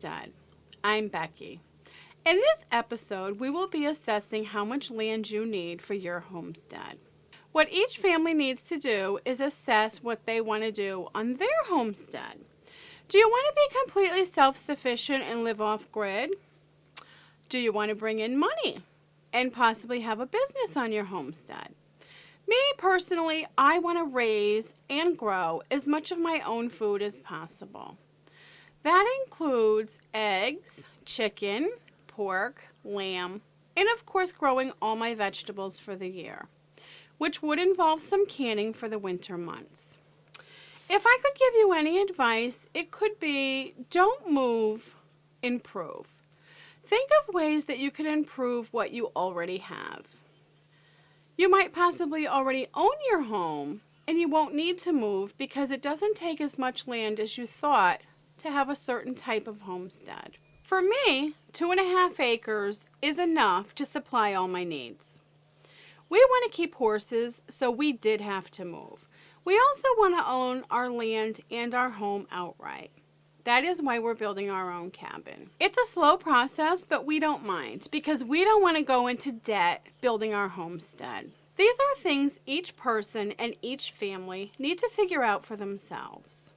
Homestead. I'm Becky. In this episode, we will be assessing how much land you need for your homestead. What each family needs to do is assess what they want to do on their homestead. Do you want to be completely self-sufficient and live off-grid? Do you want to bring in money and possibly have a business on your homestead? Me personally, I want to raise and grow as much of my own food as possible. That includes eggs, chicken, pork, lamb, and of course growing all my vegetables for the year, which would involve some canning for the winter months. If I could give you any advice, it could be don't move, improve. Think of ways that you can improve what you already have. You might possibly already own your home and you won't need to move because it doesn't take as much land as you thought to have a certain type of homestead. For me, 2.5 acres is enough to supply all my needs. We want to keep horses, so we did have to move. We also want to own our land and our home outright. That is why we're building our own cabin. It's a slow process, but we don't mind because we don't want to go into debt building our homestead. These are things each person and each family need to figure out for themselves.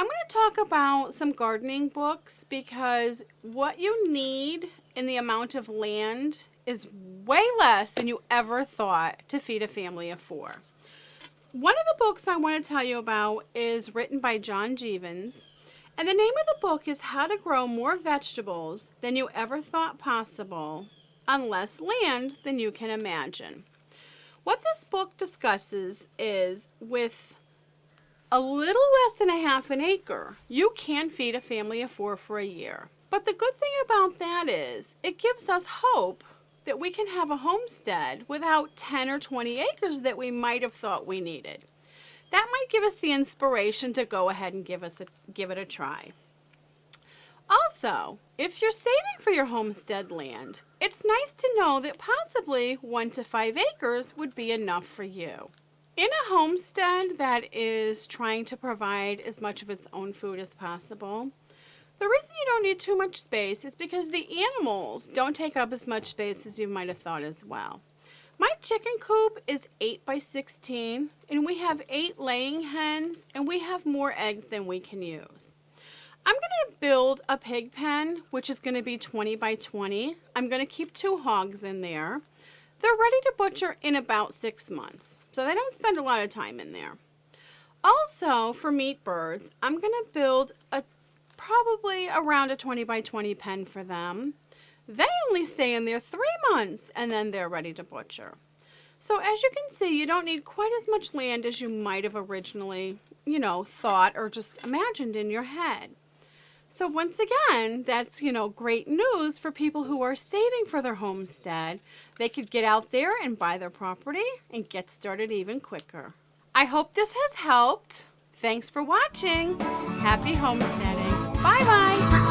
I'm going to talk about some gardening books because what you need in the amount of land is way less than you ever thought to feed a family of 4. One of the books I want to tell you about is written by John Jeavons, and the name of the book is How to Grow More Vegetables Than You Ever Thought Possible on Less Land Than You Can Imagine. What this book discusses is with a little less than 1/2 acre, you can feed a family of 4 for a year. But the good thing about that is it gives us hope that we can have a homestead without 10 or 20 acres that we might have thought we needed. That might give us the inspiration to go ahead and give it a try. Also, if you're saving for your homestead land, it's nice to know that possibly 1 to 5 acres would be enough for you. In a homestead that is trying to provide as much of its own food as possible, the reason you don't need too much space is because the animals don't take up as much space as you might have thought as well. My chicken coop is 8 by 16, and we have 8 laying hens, and we have more eggs than we can use. I'm going to build a pig pen, which is going to be 20 by 20. I'm going to keep 2 hogs in there. They're ready to butcher in about 6 months, so they don't spend a lot of time in there. Also, for meat birds, I'm going to build probably around a 20 by 20 pen for them. They only stay in there 3 months, and then they're ready to butcher. So as you can see, you don't need quite as much land as you might have originally, thought or just imagined in your head. So once again, that's, great news for people who are saving for their homestead. They could get out there and buy their property and get started even quicker. I hope this has helped. Thanks for watching. Happy homesteading. Bye-bye.